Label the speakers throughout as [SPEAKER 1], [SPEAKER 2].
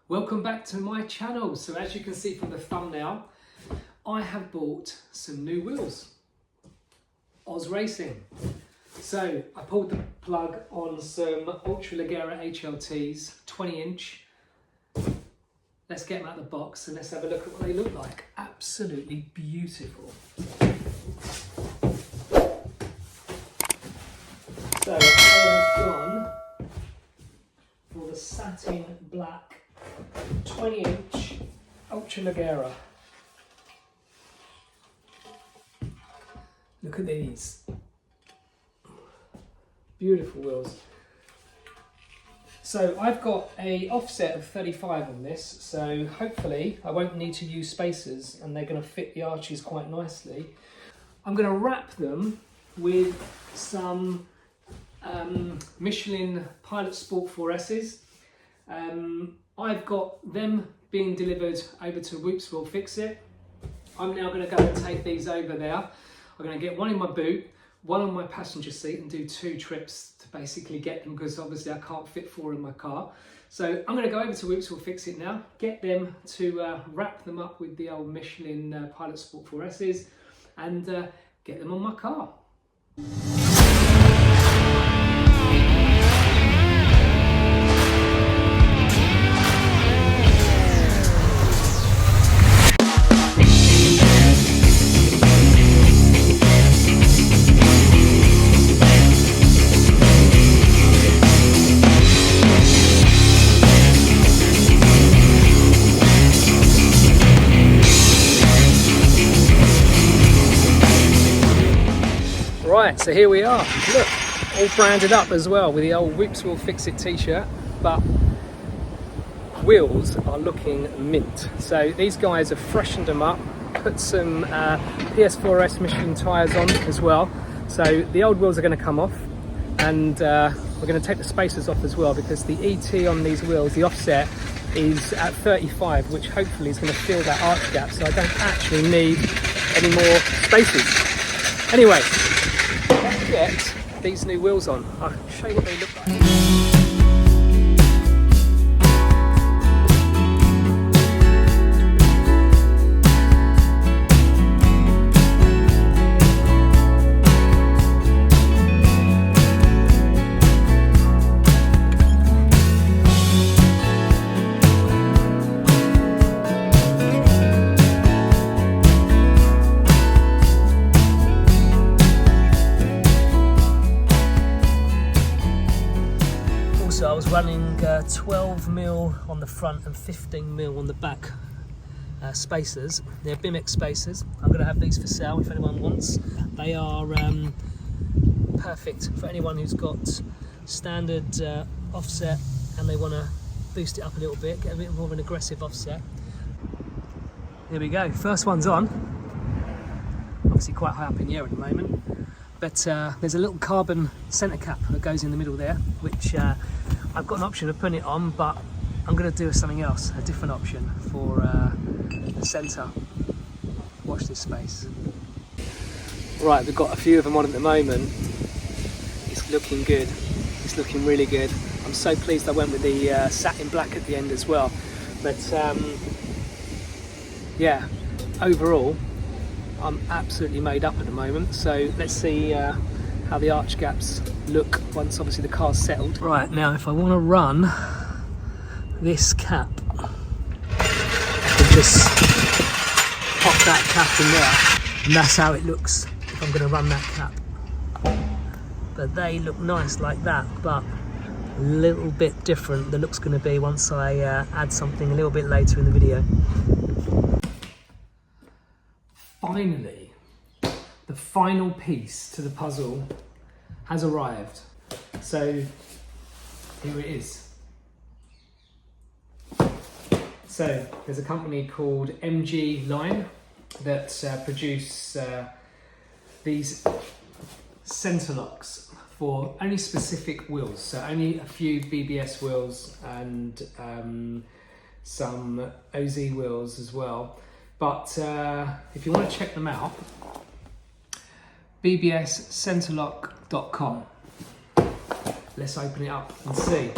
[SPEAKER 1] Welcome back to my channel. So as you can see from the thumbnail, I have bought some new wheels. Oz Racing. So I pulled the plug on some Ultraleggera HLTs, 20 inch. Let's get them out of the box and let's have a look at what they look like. Absolutely beautiful. So I have gone for the Satin Black 20 inch Ultraleggera. Look at these. Beautiful wheels. So I've got a offset of 35 on this, so hopefully I won't need to use spacers and they're going to fit the arches quite nicely. I'm going to wrap them with some Michelin Pilot Sport 4Ss. I've got them being delivered over to Whoops Will Fix It. I'm now going to go and take these over there. I'm going to get one in my boot, one on my passenger seat and do 2 trips to basically get them because obviously I can't fit 4 in my car. So I'm going to go over to Whoops Will Fix It now, get them to wrap them up with the old Michelin Pilot Sport 4Ss and get them on my car. Right, so here we are. Look, all branded up as well with the old Whoops Will Fix It t-shirt, but wheels are looking mint. So these guys have freshened them up, put some PS4S Michelin tyres on as well. So the old wheels are going to come off and we're going to take the spacers off as well because the ET on these wheels, the offset, is at 35, which hopefully is going to fill that arch gap, so I don't actually need any more spacers. Anyway, let's get these new wheels on. I'll show you what they look like. So I was running 12mm on the front and 15mm on the back spacers. They're BMX spacers. I'm going to have these for sale if anyone wants. They are perfect for anyone who's got standard offset and they want to boost it up a little bit, get a bit more of an aggressive offset. Here we go, first one's on. Obviously quite high up in the air at the moment. But there's a little carbon centre cap that goes in the middle there, which I've got an option of putting it on, but I'm going to do something else, a different option for the centre. Watch this space. Right, we've got a few of them on at the moment. It's looking good. It's looking really good. I'm so pleased I went with the Satin Black at the end as well. But yeah, overall, I'm absolutely made up at the moment, so let's see how the arch gaps look once obviously the car's settled. Right, now if I want to run this cap, I can just pop that cap in there and that's how it looks if I'm going to run that cap. But they look nice like that, but a little bit different the look's going to be once I add something a little bit later in the video. Finally, the final piece to the puzzle has arrived. So here it is. So there's a company called MG Line that produce these centre locks for only specific wheels. So only a few BBS wheels and some OZ wheels as well. But if you want to check them out, bbscenterlock.com. Let's open it up and see.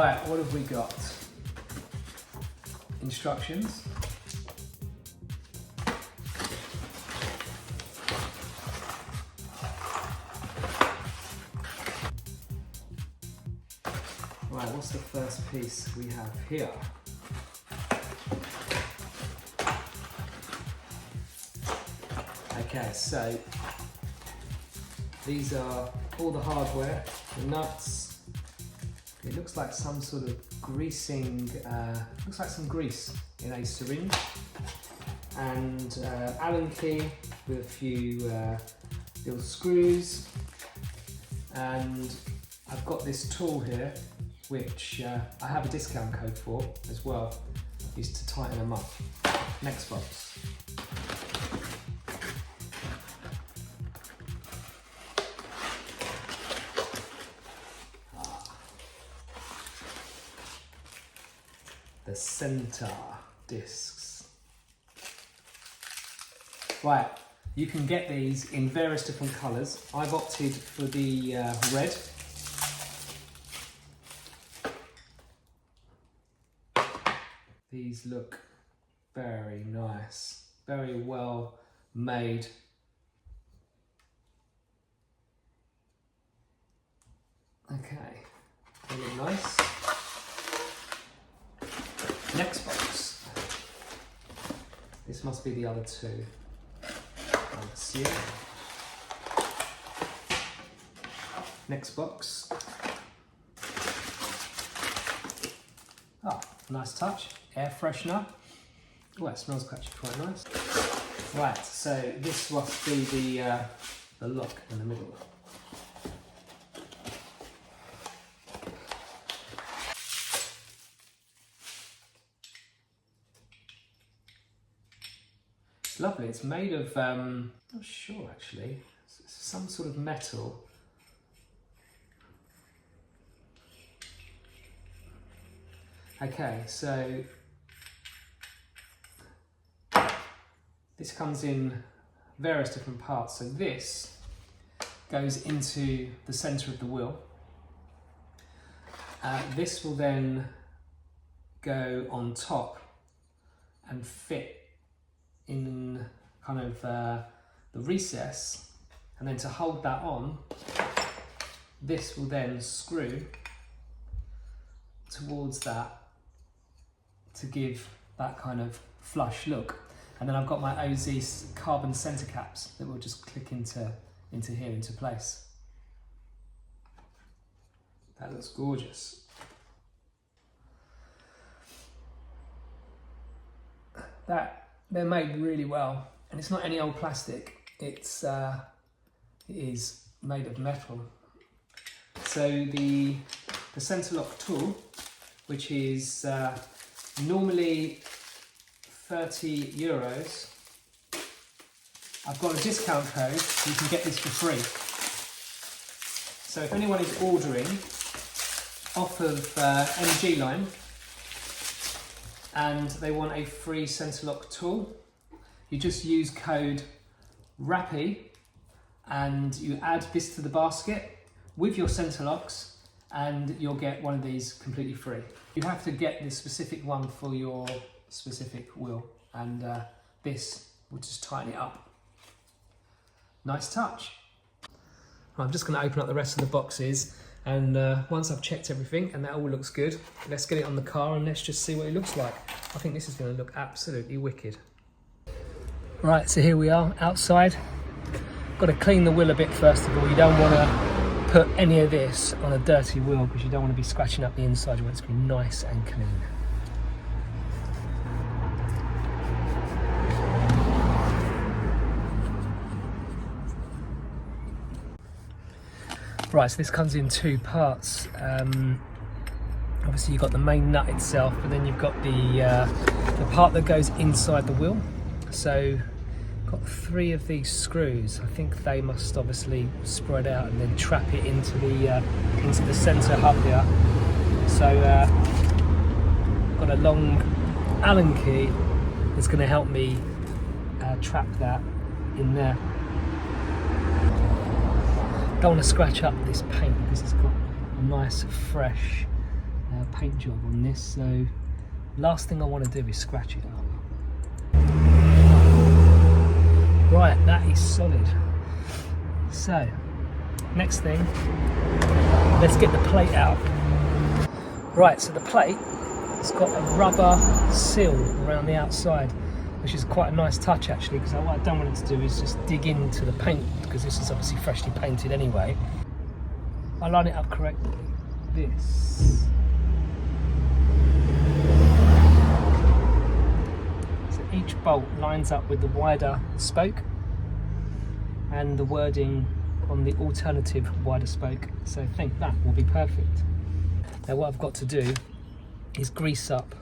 [SPEAKER 1] Right, what have we got? Instructions. Right, what's the first piece we have here? Okay, so these are all the hardware, the nuts. It looks like some sort of greasing, looks like some grease in a syringe. And Allen key with a few little screws. And I've got this tool here, which I have a discount code for as well, is to tighten them up. Next box. The center discs. Right, you can get these in various different colours. I've opted for the red. These look very nice, very well made. Okay, they look nice. Next box. This must be the other two. Let's see. Next box. Ah, nice touch. Air freshener. Oh, it smells actually quite nice. Right, so this must be the lock in the middle. It's lovely. It's made of, I'm not sure actually, it's some sort of metal. Okay, so this comes in various different parts. So this goes into the center of the wheel. This will then go on top and fit in kind of the recess, and then to hold that on, this will then screw towards that to give that kind of flush look. And then I've got my OZ carbon center caps that will just click into here, into place. That looks gorgeous. They're made really well, and it's not any old plastic. It is made of metal. So the center lock tool, which is normally €30. I've got a discount code, so you can get this for free. So if anyone is ordering off of MG line and they want a free center lock tool, you just use code RAPPY and you add this to the basket with your center locks, and you'll get one of these completely free. You have to get this specific one for your specific wheel, and this will just tighten it up. Nice touch. I'm just going to open up the rest of the boxes, and once I've checked everything and that all looks good, let's get it on the car and let's just see what it looks like. I think this is going to look absolutely wicked. Right, so here we are outside. Got to clean the wheel a bit first of all. You don't want to put any of this on a dirty wheel because you don't want to be scratching up the inside. You want it to be nice and clean. Right, so this comes in two parts. Obviously you've got the main nut itself, but then you've got the part that goes inside the wheel. So got 3 of these screws. I think they must obviously spread out and then trap it into the centre hub here. So got a long Allen key that's going to help me trap that in there. Don't want to scratch up this paint because it's got a nice fresh paint job on this, so last thing I want to do is scratch it up. Right, that is solid. So, next thing, let's get the plate out. Right, so the plate, it's got a rubber seal around the outside, which is quite a nice touch actually, because what I don't want it to do is just dig into the paint, because this is obviously freshly painted anyway. I line it up correctly. This. So each bolt lines up with the wider spoke and the wording on the alternative wider spoke, so I think that will be perfect. Now what I've got to do is grease up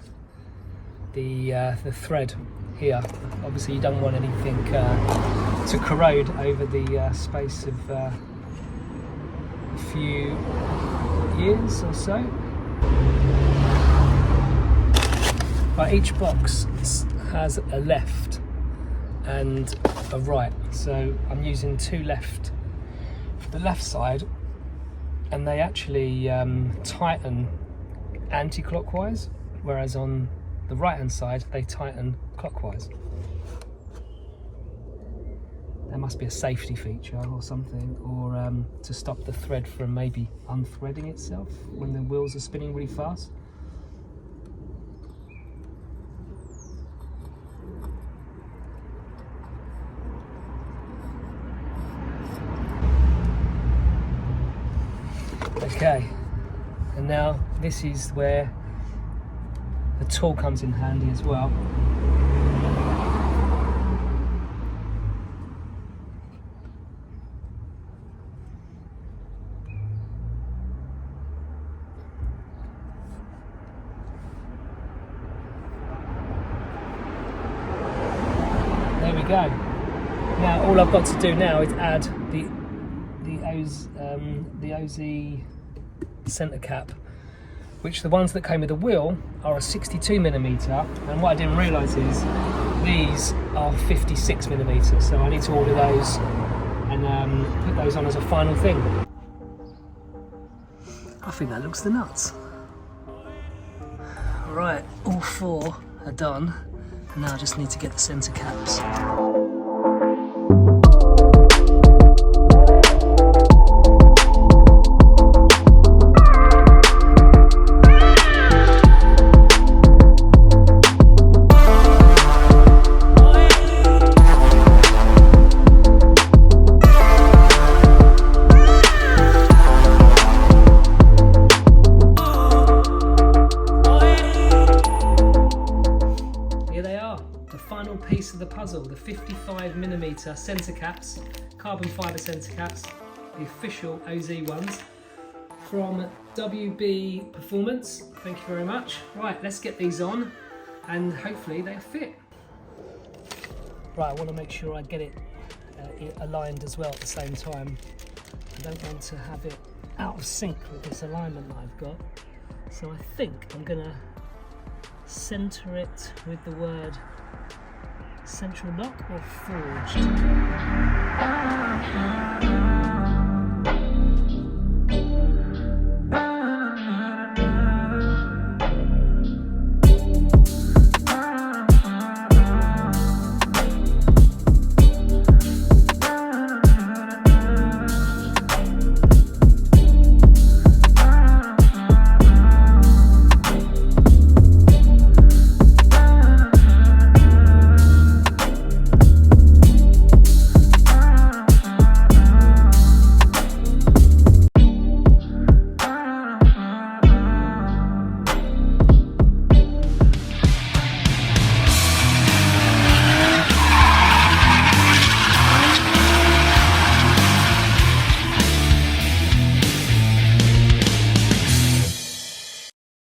[SPEAKER 1] the thread here. Obviously you don't want anything to corrode over the space of a few years or so. But each box has a left and a right, so I'm using two left for the left side, and they actually tighten anti-clockwise, whereas on the right hand side they tighten clockwise. There must be a safety feature or something, or to stop the thread from maybe unthreading itself when the wheels are spinning really fast. Okay, and now this is where the tool comes in handy as well. There we go. Now all I've got to do now is add the OZ centre cap, which the ones that came with the wheel are a 62mm, and what I didn't realise is these are 56mm, so I need to order those and put those on as a final thing. I think that looks the nuts. Right, all four are done, and now I just need to get the centre caps. Piece of the puzzle, the 55mm centre caps, carbon fibre centre caps, the official OZ ones from WB Performance. Thank you very much. Right, let's get these on and hopefully they'll fit. Right, I want to make sure I get it aligned as well at the same time. I don't want to have it out of sync with this alignment that I've got. So I think I'm going to centre it with the word central lock or forged.